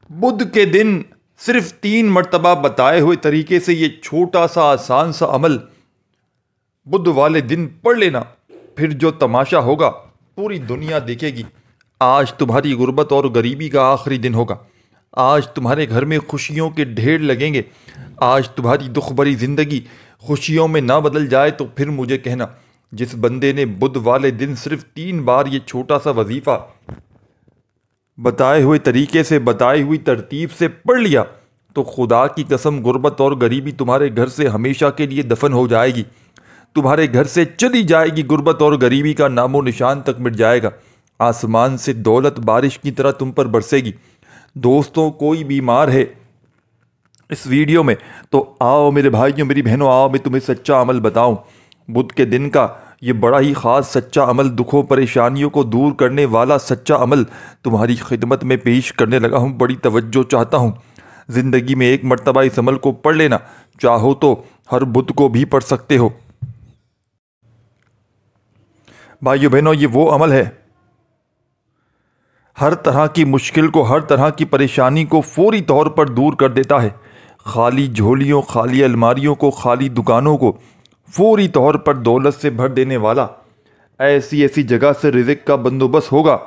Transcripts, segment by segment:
بدھ کے دن صرف 3 مرتبہ بتائے ہوئے طریقے سے یہ چھوٹا سا آسان سا عمل بدھ والے دن پڑھ لینا، پھر جو تماشا ہوگا پوری دنیا دیکھے گی۔ آج تمہاری غربت اور غریبی کا آخری دن ہوگا۔ آج تمہارے گھر میں خوشیوں کے ڈھیر لگیں گے۔ آج تمہاری دکھ بھری زندگی خوشیوں میں نہ بدل جائے تو پھر مجھے کہنا۔ جس بندے نے بدھ والے دن صرف 3 بار یہ چھوٹا سا وظیفہ بتائے ہوئے طریقے سے، بتائی ہوئی ترتیب سے پڑھ لیا تو خدا کی قسم غربت اور غریبی تمہارے گھر سے ہمیشہ کے لیے دفن ہو جائے گی۔ تمہارے گھر سے چلی جائے گی غربت اور غریبی کا نام و نشان تک مٹ جائے گا۔ آسمان سے دولت بارش کی طرح تم پر برسے گی۔ دوستوں، کوئی بیمار ہے اس ویڈیو میں تو آؤ میرے بھائیوں، میری بہنوں، آؤ میں تمہیں سچا عمل بتاؤں۔ بدھ کے دن کا یہ بڑا ہی خاص سچا عمل، دکھوں پریشانیوں کو دور کرنے والا سچا عمل تمہاری خدمت میں پیش کرنے لگا ہوں۔ بڑی توجہ چاہتا ہوں۔ زندگی میں 1 مرتبہ اس عمل کو پڑھ لینا، چاہو تو ہر بدھ کو بھی پڑھ سکتے ہو۔ بھائیو بہنوں، یہ وہ عمل ہے ہر طرح کی مشکل کو، ہر طرح کی پریشانی کو فوری طور پر دور کر دیتا ہے۔ خالی جھولیوں، خالی الماریوں کو، خالی دکانوں کو فوری طور پر دولت سے بھر دینے والا۔ ایسی ایسی جگہ سے رزق کا بندوبست ہوگا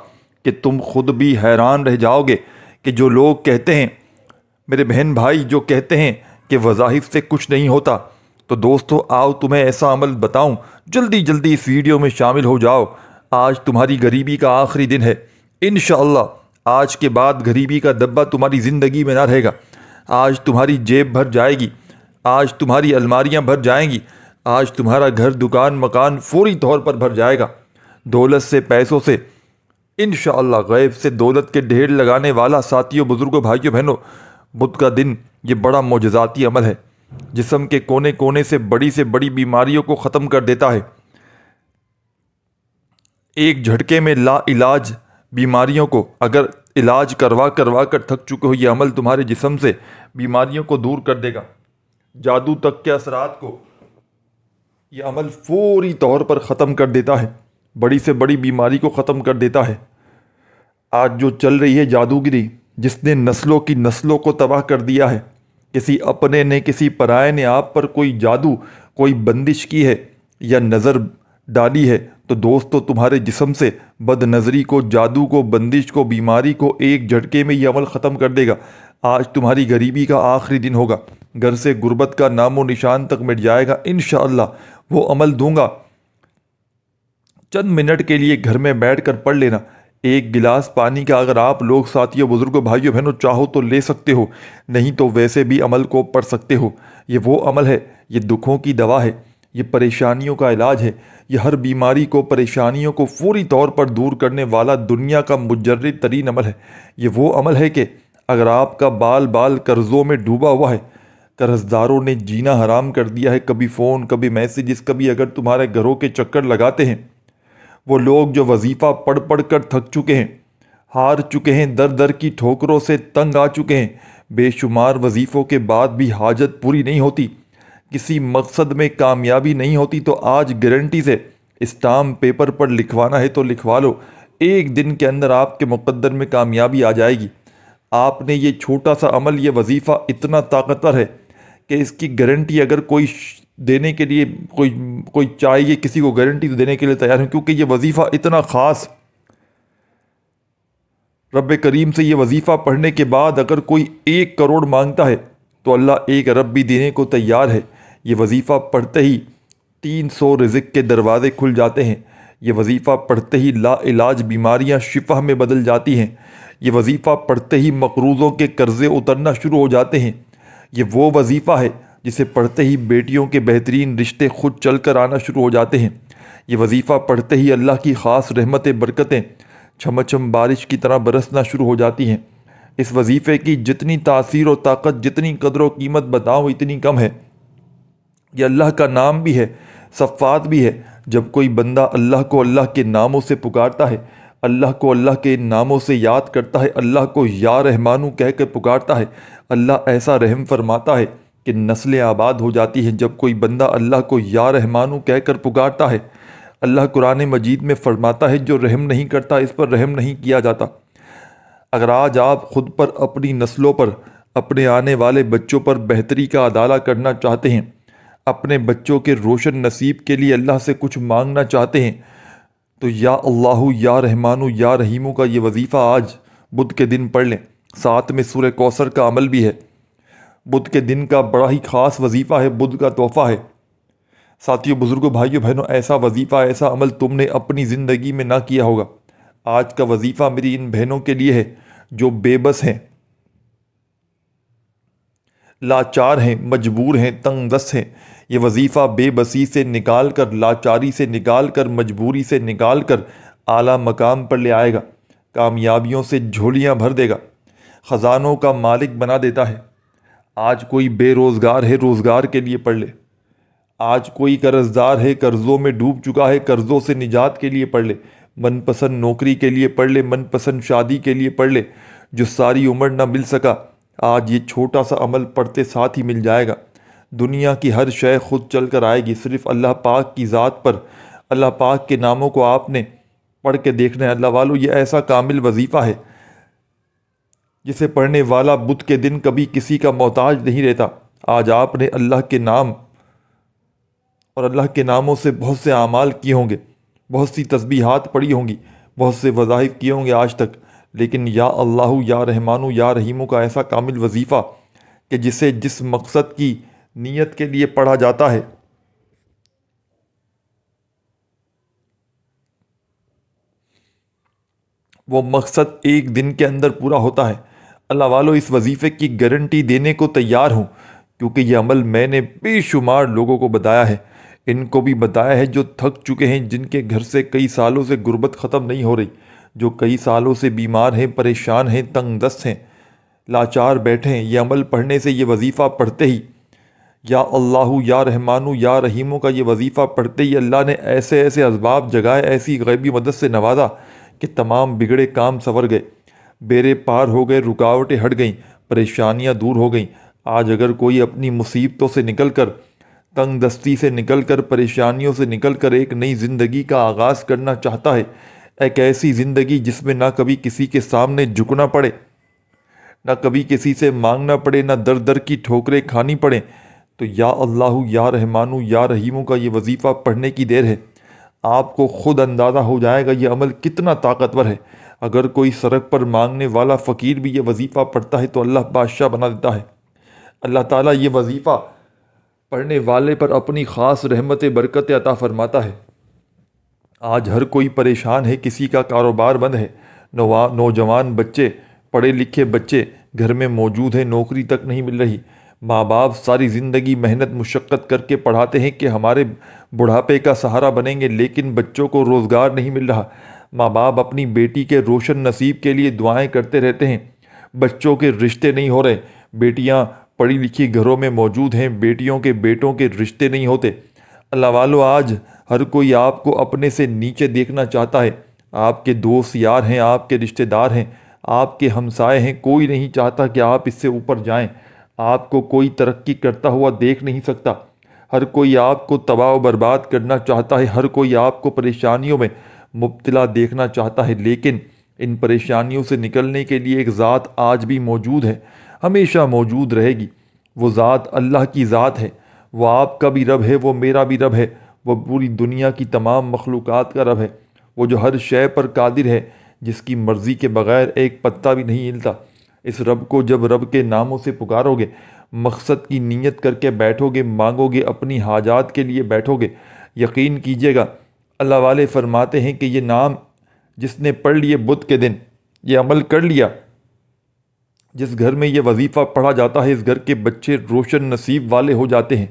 کہ تم خود بھی حیران رہ جاؤ گے کہ جو لوگ کہتے ہیں، میرے بہن بھائی جو کہتے ہیں کہ وظائف سے کچھ نہیں ہوتا، تو دوستو آؤ تمہیں ایسا عمل بتاؤں۔ جلدی جلدی اس ویڈیو میں شامل ہو جاؤ۔ آج تمہاری غریبی کا آخری دن ہے۔ انشاءاللہ آج کے بعد غریبی کا دبا تمہاری زندگی میں نہ رہے گا۔ آج تمہاری جیب بھر جائے گی۔ آج تمہاری الماریاں بھر جائیں گی۔ آج تمہارا گھر، دکان، مکان فوری طور پر بھر جائے گا، دولت سے، پیسوں سے۔ انشاءاللہ غیب سے دولت کے ڈھیر لگانے والا ساتھیوں، بزرگوں، بھائیوں، بہنوں، بدھ کا دن یہ بڑا معجزاتی عمل ہے۔ جسم کے کونے کونے سے بڑی بیماریوں کو ختم کر دیتا ہے۔ ایک جھٹکے میں لا علاج بیماریوں کو اگر علاج کروا کر تھک چکے ہو، یہ عمل تمہارے جسم سے بیماریوں کو دور کر دے گا۔ جادو تک کے اثرات کو یہ عمل فوری طور پر ختم کر دیتا ہے۔ بڑی سے بڑی بیماری کو ختم کر دیتا ہے۔ آج جو چل رہی ہے جادوگری، جس نے نسلوں کی نسلوں کو تباہ کر دیا ہے، کسی اپنے نے، کسی پرائے نے آپ پر کوئی جادو، کوئی بندش کی ہے یا نظر ڈالی ہے، تو دوستو تمہارے جسم سے بد نظری کو، جادو کو، بندش کو، بیماری کو ایک جھٹکے میں یہ عمل ختم کر دے گا۔ آج تمہاری غریبی کا آخری دن ہوگا۔ گھر سے غربت کا نام و نشان تک مٹ جائے گا۔ انشاءاللہ وہ عمل دوں گا، چند منٹ کے لیے گھر میں بیٹھ کر پڑھ لینا۔ 1 گلاس پانی کا اگر آپ لوگ، ساتھیوں، بزرگوں، بھائیوں، بہنوں چاہو تو لے سکتے ہو، نہیں تو ویسے بھی عمل کو پڑھ سکتے ہو۔ یہ وہ عمل ہے، یہ دکھوں کی دوا ہے، یہ پریشانیوں کا علاج ہے، یہ ہر بیماری کو، پریشانیوں کو فوری طور پر دور کرنے والا دنیا کا مجرد ترین عمل ہے۔ یہ وہ عمل ہے کہ اگر آپ کا بال بال قرضوں میں ڈوبا ہوا ہے، قرض داروں نے جینا حرام کر دیا ہے، کبھی فون، کبھی میسیجز، کبھی اگر تمہارے گھروں کے چکر لگاتے ہیں، وہ لوگ جو وظیفہ پڑھ کر تھک چکے ہیں، ہار چکے ہیں، در در کی ٹھوکروں سے تنگ آ چکے ہیں، بے شمار وظیفوں کے بعد بھی حاجت پوری نہیں ہوتی، کسی مقصد میں کامیابی نہیں ہوتی، تو آج گارنٹی سے اسٹامپ پیپر پر لکھوانا ہے تو لکھوا لو۔ 1 دن کے اندر آپ کے مقدر میں کامیابی آ جائے گی۔ آپ نے یہ چھوٹا سا عمل، یہ وظیفہ اتنا طاقتور ہے کہ اس کی گارنٹی اگر کوئی دینے کے لیے کوئی چاہیے، کسی کو گارنٹی تو دینے کے لیے تیار ہے، کیونکہ یہ وظیفہ اتنا خاص۔ رب کریم سے یہ وظیفہ پڑھنے کے بعد اگر کوئی 1 کروڑ مانگتا ہے تو اللہ 1 ارب بھی دینے کو تیار ہے۔ یہ وظیفہ پڑھتے ہی 300 رزق کے دروازے کھل جاتے ہیں۔ یہ وظیفہ پڑھتے ہی لا علاج بیماریاں شفا میں بدل جاتی ہیں۔ یہ وظیفہ پڑھتے ہی مقروضوں کے قرضے اترنا شروع ہو جاتے ہیں۔ یہ وہ وظیفہ ہے جسے پڑھتے ہی بیٹیوں کے بہترین رشتے خود چل کر آنا شروع ہو جاتے ہیں۔ یہ وظیفہ پڑھتے ہی اللہ کی خاص رحمتیں، برکتیں چھم چھم بارش کی طرح برسنا شروع ہو جاتی ہیں۔ اس وظیفے کی جتنی تاثیر و طاقت، جتنی قدر و قیمت بتاؤں اتنی کم ہے۔ یہ اللہ کا نام بھی ہے، صفات بھی ہے۔ جب کوئی بندہ اللہ کو اللہ کے ناموں سے پکارتا ہے، اللہ کو اللہ کے ناموں سے یاد کرتا ہے، اللہ کو یا رحمانو کہہ کے پکارتا ہے، اللہ ایسا رحم فرماتا ہے کہ نسلیں آباد ہو جاتی ہیں۔ جب کوئی بندہ اللہ کو یا رحمانو کہہ کر پکارتا ہے، اللہ قرآن مجید میں فرماتا ہے جو رحم نہیں کرتا اس پر رحم نہیں کیا جاتا۔ اگر آج آپ خود پر، اپنی نسلوں پر، اپنے آنے والے بچوں پر بہتری کا عدالہ کرنا چاہتے ہیں، اپنے بچوں کے روشن نصیب کے لیے اللہ سے کچھ مانگنا چاہتے ہیں، تو یا اللہ یا رحمانو یا رحیمو کا یہ وظیفہ آج بدھ کے دن پڑھ لیں۔ ساتھ میں سورہ کوثر کا عمل بھی ہے۔ بدھ کے دن کا بڑا ہی خاص وظیفہ ہے، بدھ کا تحفہ ہے۔ ساتھیوں، بزرگوں، بھائیوں، بہنوں، ایسا وظیفہ، ایسا عمل تم نے اپنی زندگی میں نہ کیا ہوگا۔ آج کا وظیفہ میری ان بہنوں کے لیے ہے جو بے بس ہیں، لاچار ہیں، مجبور ہیں، تنگ دست ہیں۔ یہ وظیفہ بے بسی سے نکال کر، لاچاری سے نکال کر، مجبوری سے نکال کر اعلیٰ مقام پر لے آئے گا، کامیابیوں سے جھولیاں بھر دے گا، خزانوں کا مالک بنا دیتا ہے۔ آج کوئی بے روزگار ہے، روزگار کے لیے پڑھ لے۔ آج کوئی قرض دار ہے، قرضوں میں ڈوب چکا ہے، قرضوں سے نجات کے لیے پڑھ لے۔ من پسند نوکری کے لیے پڑھ لے، من پسند شادی کے لیے پڑھ لے۔ جو ساری عمر نہ مل سکا، آج یہ چھوٹا سا عمل پڑھتے ساتھ ہی مل جائے گا۔ دنیا کی ہر شے خود چل کر آئے گی، صرف اللہ پاک کی ذات پر، اللہ پاک کے ناموں کو آپ نے پڑھ کے دیکھنا ہے۔ اللہ والو، یہ ایسا کامل وظیفہ ہے جسے پڑھنے والا بدھ کے دن کبھی کسی کا محتاج نہیں رہتا۔ آج آپ نے اللہ کے نام اور اللہ کے ناموں سے بہت سے اعمال کیے ہوں گے، بہت سی تسبیحات پڑھی ہوں گی، بہت سے وظائف کیے ہوں گے آج تک، لیکن یا اللہ یا رحمانو یا رحیمو کا ایسا کامل وظیفہ کہ جسے جس مقصد کی نیت کے لیے پڑھا جاتا ہے، وہ مقصد ایک دن کے اندر پورا ہوتا ہے۔ اللہ والو، اس وظیفے کی گارنٹی دینے کو تیار ہوں، کیونکہ یہ عمل میں نے بے شمار لوگوں کو بتایا ہے۔ ان کو بھی بتایا ہے جو تھک چکے ہیں، جن کے گھر سے کئی سالوں سے غربت ختم نہیں ہو رہی، جو کئی سالوں سے بیمار ہیں، پریشان ہیں، تنگ دست ہیں، لاچار بیٹھے ہیں۔ یہ عمل پڑھنے سے، یہ وظیفہ پڑھتے ہی، یا اللہ یا رحمانو یا رحیمو کا یہ وظیفہ پڑھتے ہی اللہ نے ایسے ایسے اسباب جگائے، ایسی غیبی مدد سے نوازا کہ تمام بگڑے کام سنور گئے، بیڑے پار ہو گئے، رکاوٹیں ہٹ گئیں، پریشانیاں دور ہو گئیں۔ آج اگر کوئی اپنی مصیبتوں سے نکل کر، تنگ دستی سے نکل کر، پریشانیوں سے نکل کر ایک نئی زندگی کا آغاز کرنا چاہتا ہے، ایک ایسی زندگی جس میں نہ کبھی کسی کے سامنے جھکنا پڑے، نہ کبھی کسی سے مانگنا پڑے، نہ در در کی ٹھوکریں کھانی پڑیں، تو یا اللہ یا رحمانو یا رحیمو کا یہ وظیفہ پڑھنے کی دیر ہے۔ آپ کو خود اندازہ ہو جائے گا یہ عمل کتنا طاقتور ہے۔ اگر کوئی سڑک پر مانگنے والا فقیر بھی یہ وظیفہ پڑھتا ہے تو اللہ بادشاہ بنا دیتا ہے۔ اللہ تعالیٰ یہ وظیفہ پڑھنے والے پر اپنی خاص رحمت برکت عطا فرماتا ہے۔ آج ہر کوئی پریشان ہے، کسی کا کاروبار بند ہے، نوجوان بچے، پڑھے لکھے بچے گھر میں موجود ہیں، نوکری تک نہیں مل رہی۔ ماں باپ ساری زندگی محنت مشقت کر کے پڑھاتے ہیں کہ ہمارے بڑھاپے کا سہارا بنیں گے، لیکن بچوں کو روزگار نہیں مل رہا۔ ماں باپ اپنی بیٹی کے روشن نصیب کے لیے دعائیں کرتے رہتے ہیں، بچوں کے رشتے نہیں ہو رہے۔ بیٹیاں پڑھی لکھی گھروں میں موجود ہیں، بیٹیوں کے بیٹوں کے رشتے نہیں ہوتے۔ اللہ والو، آج ہر کوئی آپ کو اپنے سے نیچے دیکھنا چاہتا ہے۔ آپ کے دوست یار ہیں، آپ کے رشتے دار ہیں، آپ کے ہمسائے ہیں، کوئی نہیں چاہتا کہ آپ اس سے اوپر جائیں۔ آپ کو کوئی ترقی کرتا ہوا دیکھ نہیں سکتا۔ ہر کوئی آپ کو تباہ و برباد کرنا چاہتا ہے، ہر کوئی آپ کو پریشانیوں میں مبتلا دیکھنا چاہتا ہے، لیکن ان پریشانیوں سے نکلنے کے لیے ایک ذات آج بھی موجود ہے، ہمیشہ موجود رہے گی۔ وہ ذات اللہ کی ذات ہے، وہ آپ کا بھی رب ہے، وہ میرا بھی رب ہے، وہ پوری دنیا کی تمام مخلوقات کا رب ہے، وہ جو ہر شے پر قادر ہے، جس کی مرضی کے بغیر ایک پتا بھی نہیں ہلتا۔ اس رب کو جب رب کے ناموں سے پکارو گے، مقصد کی نیت کر کے بیٹھو گے، مانگو گے، اپنی حاجات کے لیے بیٹھو گے، یقین کیجئے گا اللہ والے فرماتے ہیں کہ یہ نام جس نے پڑھ لیے بدھ کے دن، یہ عمل کر لیا، جس گھر میں یہ وظیفہ پڑھا جاتا ہے، اس گھر کے بچے روشن نصیب والے ہو جاتے ہیں۔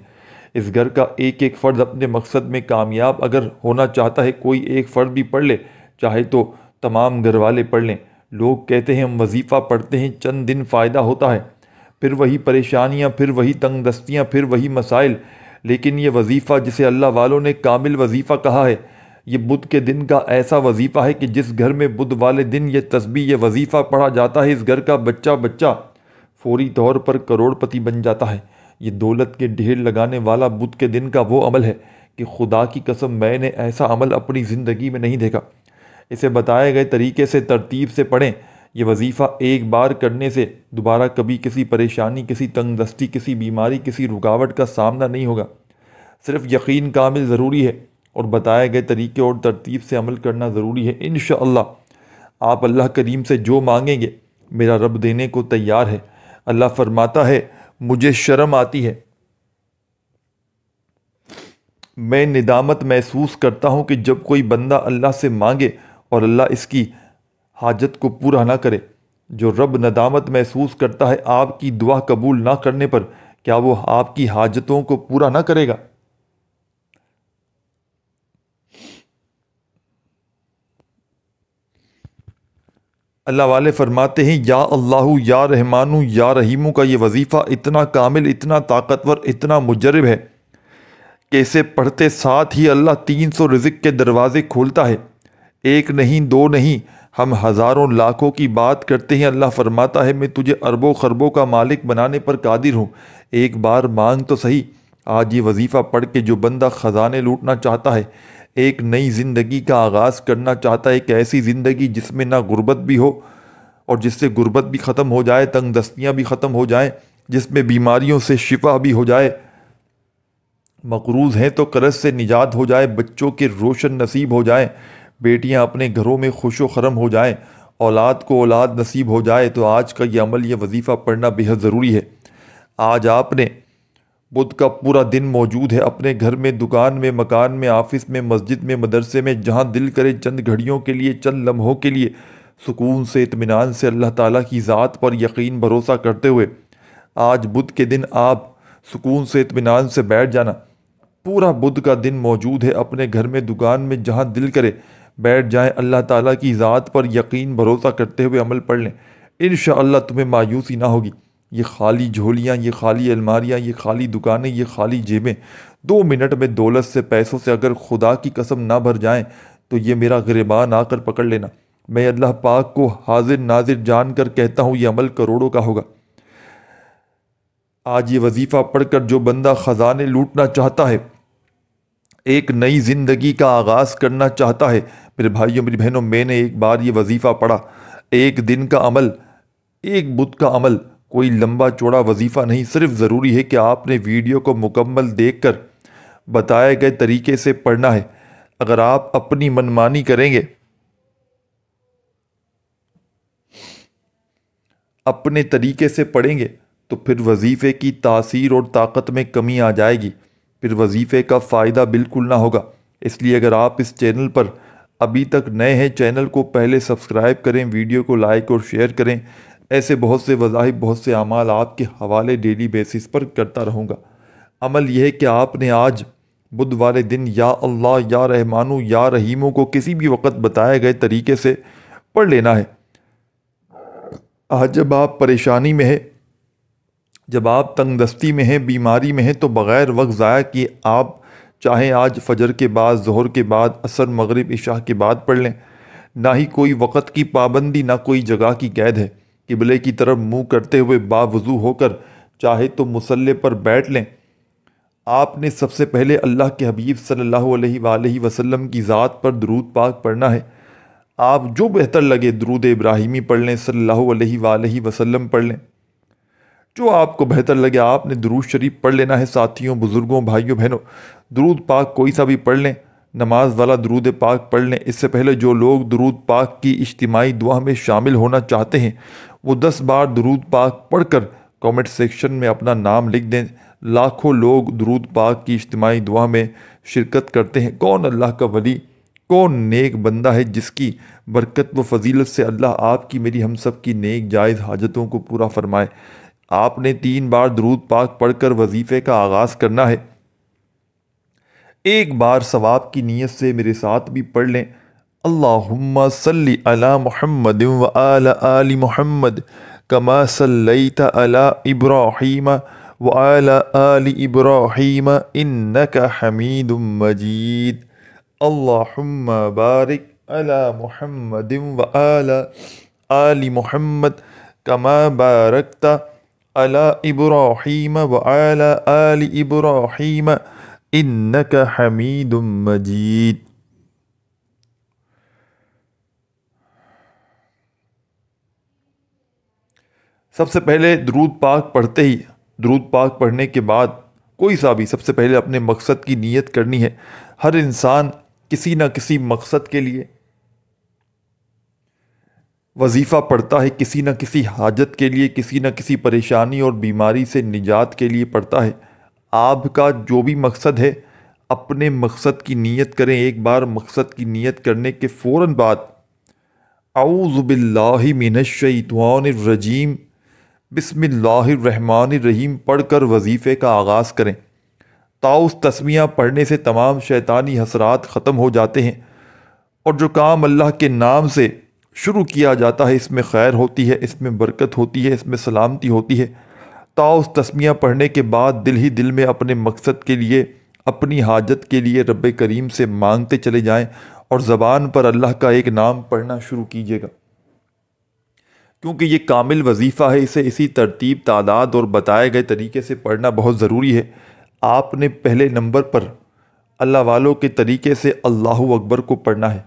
اس گھر کا ایک ایک فرد اپنے مقصد میں کامیاب اگر ہونا چاہتا ہے، کوئی ایک فرد بھی پڑھ لے، چاہے تو تمام گھر والے پڑھ لیں۔ لوگ کہتے ہیں ہم وظیفہ پڑھتے ہیں، چند دن فائدہ ہوتا ہے، پھر وہی پریشانیاں، پھر وہی تنگ دستیاں، پھر وہی مسائل۔ لیکن یہ وظیفہ جسے اللہ والوں نے کامل وظیفہ کہا ہے، یہ بدھ کے دن کا ایسا وظیفہ ہے کہ جس گھر میں بدھ والے دن یہ تسبیح، یہ وظیفہ پڑھا جاتا ہے، اس گھر کا بچہ فوری طور پر کروڑ پتی بن جاتا ہے۔ یہ دولت کے ڈھیر لگانے والا بدھ کے دن کا وہ عمل ہے کہ خدا کی قسم میں نے ایسا عمل اپنی زندگی میں نہیں دیکھا۔ اسے بتائے گئے طریقے سے ترتیب سے پڑھیں، یہ وظیفہ ایک بار کرنے سے دوبارہ کبھی کسی پریشانی، کسی تنگ دستی، کسی بیماری، کسی رکاوٹ کا سامنا نہیں ہوگا۔ صرف یقین کامل ضروری ہے اور بتائے گئے طریقے اور ترتیب سے عمل کرنا ضروری ہے۔ انشاءاللہ آپ اللہ کریم سے جو مانگیں گے میرا رب دینے کو تیار ہے۔ اللہ فرماتا ہے مجھے شرم آتی ہے، میں ندامت محسوس کرتا ہوں کہ جب کوئی بندہ اللہ سے مانگے اور اللہ اس کی حاجت کو پورا نہ کرے۔ جو رب ندامت محسوس کرتا ہے آپ کی دعا قبول نہ کرنے پر، کیا وہ آپ کی حاجتوں کو پورا نہ کرے گا؟ اللہ والے فرماتے ہیں یا اللہ یا رحمانو یا رحیمو کا یہ وظیفہ اتنا کامل، اتنا طاقتور، اتنا مجرب ہے کہ اسے پڑھتے ساتھ ہی اللہ 300 رزق کے دروازے کھولتا ہے۔ ایک نہیں، دو نہیں، ہم ہزاروں لاکھوں کی بات کرتے ہیں۔ اللہ فرماتا ہے میں تجھے اربوں خربوں کا مالک بنانے پر قادر ہوں، ایک بار مانگ تو صحیح۔ آج یہ وظیفہ پڑھ کے جو بندہ خزانے لوٹنا چاہتا ہے، ایک نئی زندگی کا آغاز کرنا چاہتا ہے، ایک ایسی زندگی جس میں نہ غربت بھی ہو اور جس سے غربت بھی ختم ہو جائے، تنگ دستیاں بھی ختم ہو جائیں، جس میں بیماریوں سے شفا بھی ہو جائے، مقروض ہیں تو قرض سے نجات ہو جائے، بچوں کے روشن نصیب ہو جائیں، بیٹیاں اپنے گھروں میں خوش و خرم ہو جائیں، اولاد کو اولاد نصیب ہو جائے، تو آج کا یہ عمل، یہ وظیفہ پڑھنا بہت ضروری ہے۔ آج آپ نے بدھ کا پورا دن موجود ہے اپنے گھر میں، دکان میں، مکان میں، آفس میں، مسجد میں، مدرسے میں، جہاں دل کرے چند گھڑیوں کے لیے، چند لمحوں کے لیے سکون سے، اطمینان سے اللہ تعالیٰ کی ذات پر یقین بھروسہ کرتے ہوئے آج بدھ کے دن آپ سکون سے، اطمینان سے بیٹھ جانا۔ پورا بدھ کا دن موجود ہے اپنے گھر میں، دکان میں، جہاں دل کرے بیٹھ جائیں، اللہ تعالیٰ کی ذات پر یقین بھروسہ کرتے ہوئے عمل پڑھ لیں۔ انشاءاللہ تمہیں مایوسی نہ ہوگی۔ یہ خالی جھولیاں، یہ خالی الماریاں، یہ خالی دکانیں، یہ خالی جیبیں 2 منٹ میں دولت سے، پیسوں سے اگر خدا کی قسم نہ بھر جائیں تو یہ میرا گریبان آ کر پکڑ لینا۔ میں اللہ پاک کو حاضر ناظر جان کر کہتا ہوں یہ عمل کروڑوں کا ہوگا۔ آج یہ وظیفہ پڑھ کر جو بندہ خزانے لوٹنا چاہتا ہے، ایک نئی زندگی کا آغاز کرنا چاہتا ہے، میرے بھائیوں میری بہنوں، میں نے ایک بار یہ وظیفہ پڑھا، ایک دن کا عمل، ایک بدھ کا عمل، کوئی لمبا چوڑا وظیفہ نہیں، صرف ضروری ہے کہ آپ نے ویڈیو کو مکمل دیکھ کر بتائے گئے طریقے سے پڑھنا ہے۔ اگر آپ اپنی منمانی کریں گے، اپنے طریقے سے پڑھیں گے، تو پھر وظیفے کی تاثیر اور طاقت میں کمی آ جائے گی، پھر وظیفے کا فائدہ بالکل نہ ہوگا۔ اس لیے اگر آپ اس چینل پر ابھی تک نئے ہیں، چینل کو پہلے سبسکرائب کریں، ویڈیو کو لائک اور شیئر کریں۔ ایسے بہت سے وظائف، بہت سے اعمال آپ کے حوالے ڈیلی بیسس پر کرتا رہوں گا۔ عمل یہ ہے کہ آپ نے آج بدھ والے دن یا اللہ یا رحمانو یا رحیمو کو کسی بھی وقت بتائے گئے طریقے سے پڑھ لینا ہے۔ آج جب آپ پریشانی میں ہیں، جب آپ تنگ دستی میں ہیں، بیماری میں ہیں، تو بغیر وقت ضائع کیے آپ چاہیں آج فجر کے بعد، ظہر کے بعد، عصر، مغرب، عشاء کے بعد پڑھ لیں۔ نہ ہی کوئی وقت کی پابندی، نہ کوئی جگہ کی قید ہے۔ قبلے کی طرف منہ کرتے ہوئے باوضو ہو کر چاہے تو مصلی پر بیٹھ لیں۔ آپ نے سب سے پہلے اللہ کے حبیب صلی اللہ علیہ وآلہ وسلم کی ذات پر درود پاک پڑھنا ہے۔ آپ جو بہتر لگے، درود ابراہیمی پڑھ لیں، صلی اللہ علیہ وآلہ وسلم پڑھ لیں، جو آپ کو بہتر لگے۔ آپ نے درود شریف پڑھ لینا ہے۔ ساتھیوں، بزرگوں، بھائیوں، بہنوں، درود پاک کوئی سا بھی پڑھ لیں، نماز والا درود پاک پڑھ لیں۔ اس سے پہلے جو لوگ درود پاک کی اجتماعی دعا میں شامل ہونا چاہتے ہیں، وہ 10 بار درود پاک پڑھ کر کامنٹ سیکشن میں اپنا نام لکھ دیں۔ لاکھوں لوگ درود پاک کی اجتماعی دعا میں شرکت کرتے ہیں۔ کون اللہ کا ولی، کون نیک بندہ ہے جس کی برکت و فضیلت سے اللہ آپ کی، میری، ہم سب کی نیک جائز حاجتوں کو پورا فرمائے۔ آپ نے 3 بار درود پاک پڑھ کر وظیفے کا آغاز کرنا ہے۔ ایک بار ثواب کی نیت سے میرے ساتھ بھی پڑھ لیں، اللہم صلی علی محمد و آل محمد کما صلیت علی ابراہیم و آل ابراہیم انک حمید مجید، اللہم بارک علی محمد و آل محمد کما بارکت علی ابراہیم و آل ابراہیم انک حمید مجید۔ سب سے پہلے درود پاک پڑھتے ہی، درود پاک پڑھنے کے بعد کوئی سا بھی سب سے پہلے اپنے مقصد کی نیت کرنی ہے۔ ہر انسان کسی نہ کسی مقصد کے لیے وظیفہ پڑھتا ہے، کسی نہ کسی حاجت کے لیے، کسی نہ کسی پریشانی اور بیماری سے نجات کے لیے پڑھتا ہے۔ آپ کا جو بھی مقصد ہے اپنے مقصد کی نیت کریں۔ ایک بار مقصد کی نیت کرنے کے فوراً بعد اعوذ باللہ من الشیطان الرجیم بسم اللہ الرحمن الرحیم پڑھ کر وظیفے کا آغاز کریں۔ تاؤس تسمیہ پڑھنے سے تمام شیطانی حسرات ختم ہو جاتے ہیں، اور جو کام اللہ کے نام سے شروع کیا جاتا ہے اس میں خیر ہوتی ہے، اس میں برکت ہوتی ہے، اس میں سلامتی ہوتی ہے۔ تاؤس تسمیہ پڑھنے کے بعد دل ہی دل میں اپنے مقصد کے لیے، اپنی حاجت کے لیے رب کریم سے مانگتے چلے جائیں، اور زبان پر اللہ کا ایک نام پڑھنا شروع کیجیے گا، کیونکہ یہ کامل وظیفہ ہے۔ اسے اسی ترتیب، تعداد اور بتائے گئے طریقے سے پڑھنا بہت ضروری ہے۔ آپ نے پہلے نمبر پر اللہ والوں کے طریقے سے اللہ اکبر کو پڑھنا ہے۔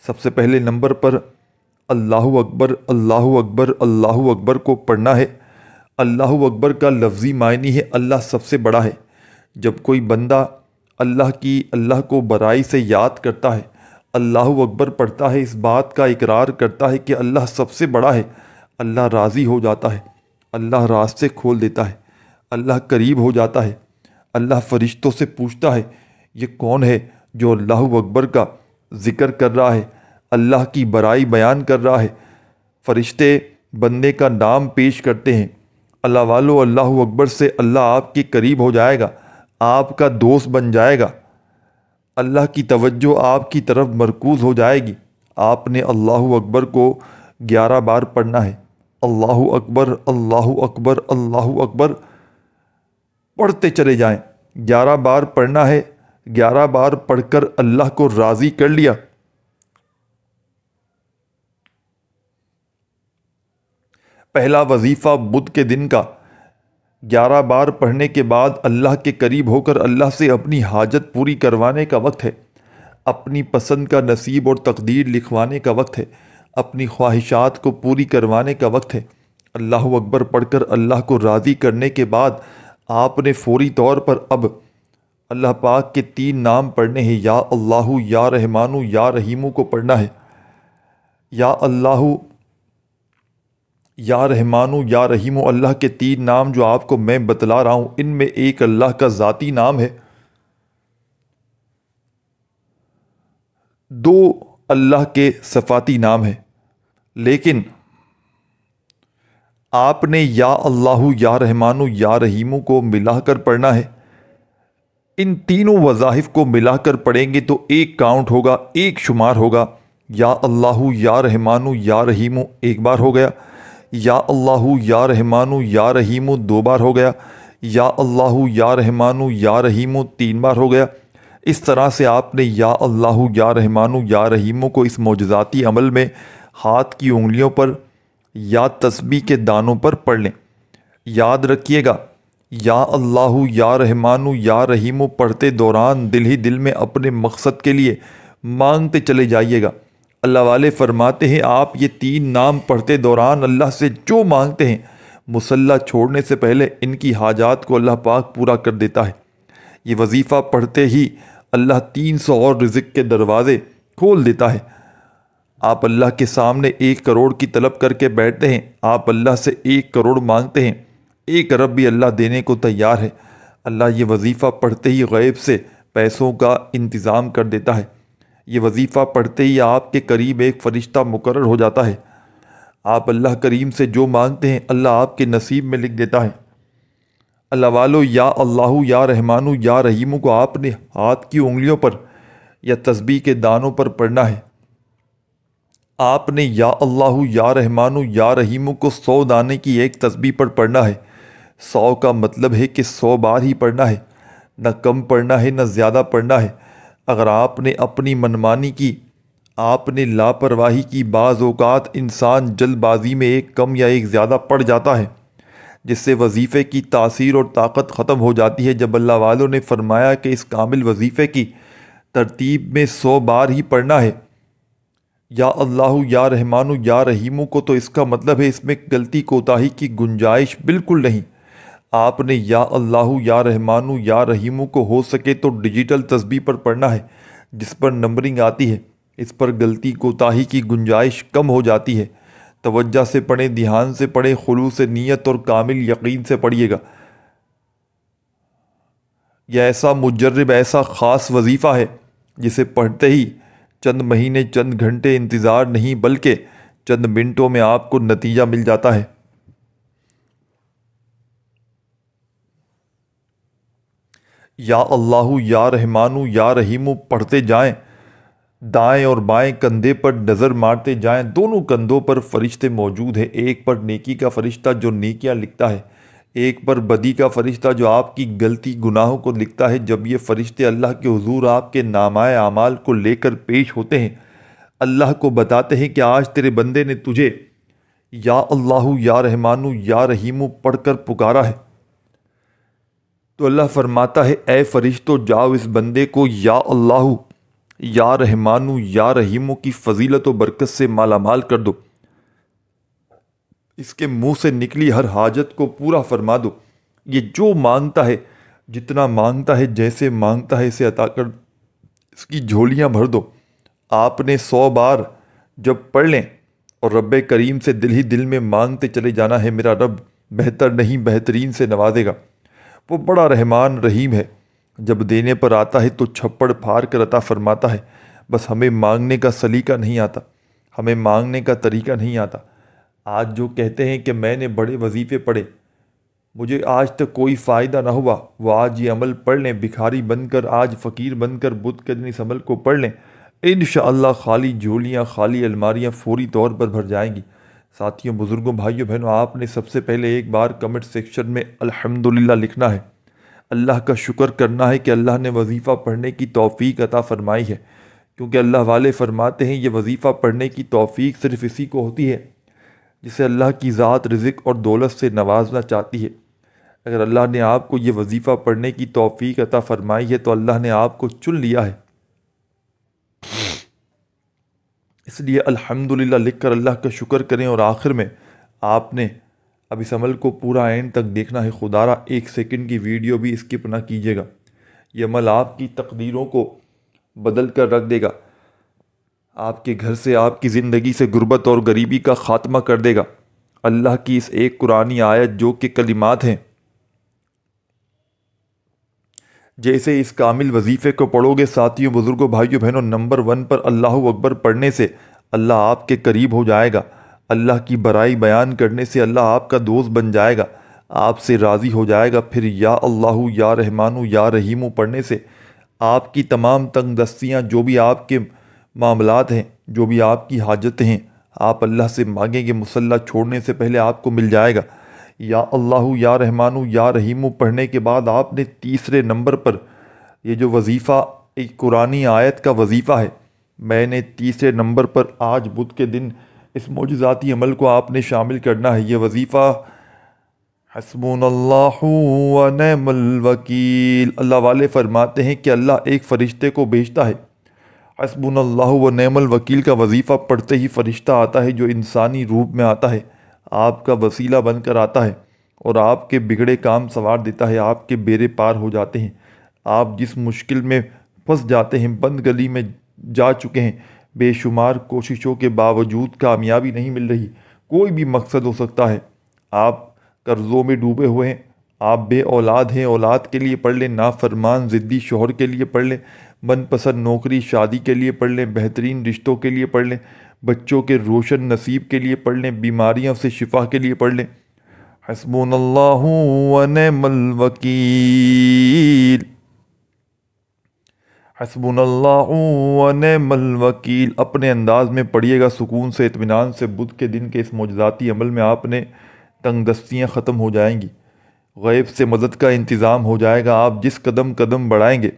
سب سے پہلے نمبر پر اللہ اکبر اللہ اکبر اللہ اکبر کو پڑھنا ہے۔ اللہ اکبر کا لفظی معنی ہے اللہ سب سے بڑا ہے۔ جب کوئی بندہ اللہ کو بڑائی سے یاد کرتا ہے، اللہ اکبر پڑھتا ہے، اس بات کا اقرار کرتا ہے کہ اللہ سب سے بڑا ہے، اللہ راضی ہو جاتا ہے، اللہ راستے کھول دیتا ہے، اللہ قریب ہو جاتا ہے۔ اللہ فرشتوں سے پوچھتا ہے یہ کون ہے جو اللہ اکبر کا ذکر کر رہا ہے، اللہ کی بڑائی بیان کر رہا ہے۔ فرشتے بندے کا نام پیش کرتے ہیں۔ اللہ والو، اللہ اکبر سے اللہ آپ کے قریب ہو جائے گا، آپ کا دوست بن جائے گا، اللہ کی توجہ آپ کی طرف مرکوز ہو جائے گی۔ آپ نے اللہ اکبر کو 11 بار پڑھنا ہے۔ اللہ اکبر اللہ اکبر اللہ اکبر پڑھتے چلے جائیں۔ 11 بار پڑھنا ہے۔ 11 بار پڑھ کر اللہ کو راضی کر لیا، پہلا وظیفہ بدھ کے دن کا 11 بار پڑھنے کے بعد اللہ کے قریب ہو کر اللہ سے اپنی حاجت پوری کروانے کا وقت ہے، اپنی پسند کا نصیب اور تقدیر لکھوانے کا وقت ہے، اپنی خواہشات کو پوری کروانے کا وقت ہے۔ اللہ اکبر پڑھ کر اللہ کو راضی کرنے کے بعد آپ نے فوری طور پر اب اللہ پاک کے 3 نام پڑھنے ہیں۔ یا اللہ یا رحمانو یا رحیمو کو پڑھنا ہے۔ یا اللہ یا رحمانو یا رحیمو، اللہ کے 3 نام جو آپ کو میں بتلا رہا ہوں، ان میں ایک اللہ کا ذاتی نام ہے، 2 اللہ کے صفاتی نام ہیں، لیکن آپ نے یا اللہ یا رحمانو یا رحیمو کو ملا کر پڑھنا ہے۔ ان تینوں وظائف کو ملا کر پڑھیں گے تو ایک کاؤنٹ ہوگا، ایک شمار ہوگا۔ یا اللہ یا رحمانو یا رحیمو 1 بار ہو گیا، یا اللہ یا رحمانو یا رحیمو 2 بار ہو گیا، یا اللہ یا رحمانو یا رحیمو 3 بار ہو گیا۔ اس طرح سے آپ نے یا اللہ یا رحمانو یا رحیمو کو اس معجزاتی عمل میں ہاتھ کی انگلیوں پر یا تسبیح کے دانوں پر پڑھ لیں۔ یاد رکھیے گا، یا اللہ یا رحمانو یا رحیمو پڑھتے دوران دل ہی دل میں اپنے مقصد کے لیے مانگتے چلے جائیے گا۔ اللہ والے فرماتے ہیں آپ یہ 3 نام پڑھتے دوران اللہ سے جو مانگتے ہیں، مصلی چھوڑنے سے پہلے ان کی حاجات کو اللہ پاک پورا کر دیتا ہے۔ یہ وظیفہ پڑھتے ہی اللہ 300 اور رزق کے دروازے کھول دیتا ہے۔ آپ اللہ کے سامنے 1 کروڑ کی طلب کر کے بیٹھتے ہیں، آپ اللہ سے 1 کروڑ مانگتے ہیں، 1 ارب بھی اللہ دینے کو تیار ہے۔ اللہ یہ وظیفہ پڑھتے ہی غیب سے پیسوں کا انتظام کر دیتا ہے۔ یہ وظیفہ پڑھتے ہی آپ کے قریب ایک فرشتہ مقرر ہو جاتا ہے۔ آپ اللہ کریم سے جو مانگتے ہیں اللہ آپ کے نصیب میں لکھ دیتا ہے۔ اللہ والو، یا اللہ یا رحمانو یا رحیمو کو آپ نے ہاتھ کی انگلیوں پر یا تسبیح کے دانوں پر پڑھنا ہے۔ آپ نے یا اللہ یا رحمانو یا رحیمو کو 100 دانے کی ایک تسبیح پر پڑھنا ہے۔ 100 کا مطلب ہے کہ 100 بار ہی پڑھنا ہے، نہ کم پڑھنا ہے نہ زیادہ پڑھنا ہے۔ اگر آپ نے اپنی منمانی کی، آپ نے لاپرواہی کی، بعض اوقات انسان جلد بازی میں ایک کم یا ایک زیادہ پڑھ جاتا ہے، جس سے وظیفے کی تاثیر اور طاقت ختم ہو جاتی ہے۔ جب اللہ والوں نے فرمایا کہ اس کامل وظیفے کی ترتیب میں 100 بار ہی پڑھنا ہے، یا اللہ یا رحمانو یا رحیمو کو تو اس کا مطلب ہے اس میں غلطی کوتاہی کی گنجائش بالکل نہیں۔ آپ نے یا اللہ یا رحمانو یا رحیمو کو ہو سکے تو ڈیجیٹل تسبیح پر پڑھنا ہے، جس پر نمبرنگ آتی ہے۔ اس پر غلطی کوتاہی کی گنجائش کم ہو جاتی ہے۔ توجہ سے پڑھیں، دھیان سے پڑھیں، خلوص نیت اور کامل یقین سے پڑھیے گا۔ یہ ایسا مجرب، ایسا خاص وظیفہ ہے جسے پڑھتے ہی چند مہینے، چند گھنٹے انتظار نہیں بلکہ چند منٹوں میں آپ کو نتیجہ مل جاتا ہے۔ یا اللہ یا رحمانو یا رحیمو پڑھتے جائیں، دائیں اور بائیں کندھے پر نظر مارتے جائیں، دونوں کندھوں پر فرشتے موجود ہیں۔ ایک پر نیکی کا فرشتہ جو نیکیاں لکھتا ہے، ایک پر بدی کا فرشتہ جو آپ کی غلطی گناہوں کو لکھتا ہے۔ جب یہ فرشتے اللہ کے حضور آپ کے نامۂ اعمال کو لے کر پیش ہوتے ہیں، اللہ کو بتاتے ہیں کہ آج تیرے بندے نے تجھے یا اللہ یا رحمانو یا رحیمو پڑھ کر پکارا ہے، تو اللہ فرماتا ہے اے فرشتوں جاؤ اس بندے کو یا اللہ یا رحمانو یا رحیمو کی فضیلت و برکت سے مالا مال کر دو، اس کے منہ سے نکلی ہر حاجت کو پورا فرما دو۔ یہ جو مانگتا ہے، جتنا مانگتا ہے، جیسے مانگتا ہے اسے عطا کر، اس کی جھولیاں بھر دو۔ آپ نے 100 بار جب پڑھ لیں اور رب کریم سے دل ہی دل میں مانگتے چلے جانا ہے، میرا رب بہتر نہیں بہترین سے نوازے گا۔ وہ بڑا رحمان رحیم ہے، جب دینے پر آتا ہے تو چھپڑ پھاڑ کر عطا فرماتا ہے۔ بس ہمیں مانگنے کا سلیقہ نہیں آتا، ہمیں مانگنے کا طریقہ نہیں آتا۔ آج جو کہتے ہیں کہ میں نے بڑے وظیفے پڑھے، مجھے آج تک کوئی فائدہ نہ ہوا، وہ آج یہ عمل پڑھ لیں، بھکاری بن کر، آج فقیر بن کر بدھ کے دن اس عمل کو پڑھ لیں، انشاءاللہ خالی جھولیاں، خالی الماریاں فوری طور پر بھر جائیں گی۔ ساتھیوں، بزرگوں، بھائیوں، بہنوں، آپ نے سب سے پہلے ایک بار کمنٹ سیکشن میں الحمدللہ لکھنا ہے۔ اللہ کا شکر کرنا ہے کہ اللہ نے وظیفہ پڑھنے کی توفیق عطا فرمائی ہے، کیونکہ اللہ والے فرماتے ہیں یہ وظیفہ پڑھنے کی توفیق صرف اسی کو ہوتی ہے جسے اللہ کی ذات رزق اور دولت سے نوازنا چاہتی ہے۔ اگر اللہ نے آپ کو یہ وظیفہ پڑھنے کی توفیق عطا فرمائی ہے تو اللہ نے آپ کو چن لیا ہے۔ اس لیے الحمدللہ لکھ کر اللہ کا شکر کریں، اور آخر میں آپ نے اب اس عمل کو پورا اینڈ تک دیکھنا ہے۔ خدا را 1 سیکنڈ کی ویڈیو بھی اسکپ نہ کیجیے گا، یہ عمل آپ کی تقدیروں کو بدل کر رکھ دے گا، آپ کے گھر سے، آپ کی زندگی سے غربت اور غریبی کا خاتمہ کر دے گا۔ اللہ کی اس ایک قرآنی آیت جو کہ کلمات ہیں، جیسے اس کامل وظیفے کو پڑھو گے ساتھیوں، بزرگوں، بھائیوں، بہنوں، نمبر 1 پر اللہ اکبر پڑھنے سے اللہ آپ کے قریب ہو جائے گا۔ اللہ کی برائی بیان کرنے سے اللہ آپ کا دوست بن جائے گا، آپ سے راضی ہو جائے گا۔ پھر یا اللہ یا رحمانو یا رحیمو پڑھنے سے آپ کی تمام تنگ دستیاں، جو بھی آپ کے معاملات ہیں، جو بھی آپ کی حاجتیں ہیں، آپ اللہ سے مانگیں گے، مصلی چھوڑنے سے پہلے آپ کو مل جائے گا۔ یا اللہ یا رحمانو یا رحیمو پڑھنے کے بعد آپ نے تیسرے نمبر پر یہ جو وظیفہ ایک قرآنی آیت کا وظیفہ ہے، میں نے تیسرے نمبر پر آج بدھ کے دن اس معجزاتی عمل کو آپ نے شامل کرنا ہے۔ یہ وظیفہ حسبنا اللہ و نعم الوکیل، اللہ والے فرماتے ہیں کہ اللہ ایک فرشتے کو بھیجتا ہے، حسبنا اللہ و نعم الوکیل کا وظیفہ پڑھتے ہی فرشتہ آتا ہے جو انسانی روپ میں آتا ہے، آپ کا وسیلہ بن کر آتا ہے اور آپ کے بگڑے کام سنوار دیتا ہے، آپ کے بیڑے پار ہو جاتے ہیں۔ آپ جس مشکل میں پھنس جاتے ہیں، بند گلی میں جا چکے ہیں، بے شمار کوششوں کے باوجود کامیابی نہیں مل رہی، کوئی بھی مقصد ہو سکتا ہے، آپ قرضوں میں ڈوبے ہوئے ہیں، آپ بے اولاد ہیں، اولاد کے لیے پڑھ لیں، نافرمان ضدی شوہر کے لیے پڑھ لیں، من پسند نوکری شادی کے لیے پڑھ لیں، بہترین رشتوں کے لیے پڑھ لیں، بچوں کے روشن نصیب کے لیے پڑھ لیں، بیماریوں سے شفا کے لیے پڑھ لیں۔ حسبنا اللہ و نعم الوکیل، حسبنا اللہ و نعم الوکیل اپنے انداز میں پڑھیے گا، سکون سے، اطمینان سے۔ بدھ کے دن کے اس معجزاتی عمل میں آپ نے تنگ دستیاں ختم ہو جائیں گی، غیب سے مدد کا انتظام ہو جائے گا، آپ جس قدم قدم بڑھائیں گے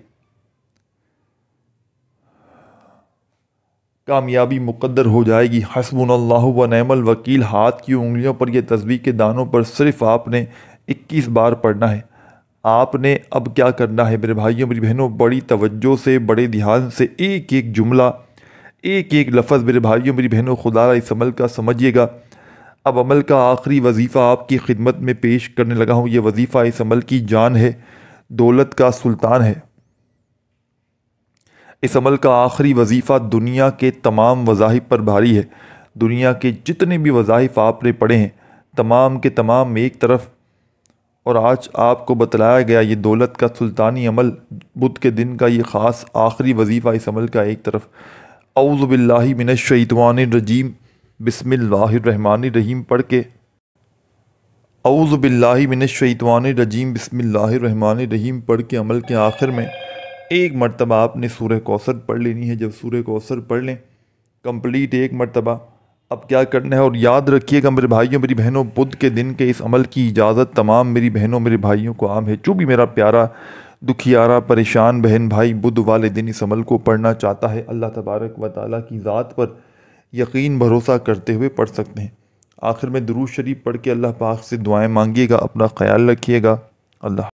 کامیابی مقدر ہو جائے گی۔ حسبنا اللہ و نعم الوکیل ہاتھ کی انگلیوں پر یہ تسبیح کے دانوں پر صرف آپ نے 21 بار پڑھنا ہے۔ آپ نے اب کیا کرنا ہے میرے بھائیوں، میری بہنوں، بڑی توجہ سے، بڑے دھیان سے ایک ایک جملہ، ایک ایک لفظ میرے بھائیوں میری بہنوں خدا را اس عمل کا سمجھیے گا۔ اب عمل کا آخری وظیفہ آپ کی خدمت میں پیش کرنے لگا ہوں۔ یہ وظیفہ اس عمل کی جان ہے، دولت کا سلطان ہے۔ اس عمل کا آخری وظیفہ دنیا کے تمام وظائف پر بھاری ہے۔ دنیا کے جتنے بھی وظائف آپ نے پڑھے ہیں تمام کے تمام ایک طرف، اور آج آپ کو بتلایا گیا یہ دولت کا سلطانی عمل بدھ کے دن کا یہ خاص آخری وظیفہ اس عمل کا ایک طرف۔ اعوذ باللہ من الشیطان الرجیم بسم اللہ الرحمن الرحیم پڑھ کے، اعوذ باللہ من الشیطان الرجیم بسم اللہ الرحمن الرحیم پڑھ کے عمل کے آخر میں ایک مرتبہ آپ نے سورہ کوثر پڑھ لینی ہے۔ جب سورہ کوثر پڑھ لیں کمپلیٹ ایک مرتبہ، اب کیا کرنا ہے، اور یاد رکھیے گا میرے بھائیوں میری بہنوں بدھ کے دن کے اس عمل کی اجازت تمام میری بہنوں میرے بھائیوں کو عام ہے۔ جو بھی میرا پیارا دکھیارا پریشان بہن بھائی بدھ والے دن اس عمل کو پڑھنا چاہتا ہے، اللہ تبارک و تعالیٰ کی ذات پر یقین بھروسہ کرتے ہوئے پڑھ سکتے ہیں۔ آخر میں درود شریف پڑھ کے اللہ پاک سے دعائیں مانگیے گا، اپنا خیال رکھیے گا۔ اللہ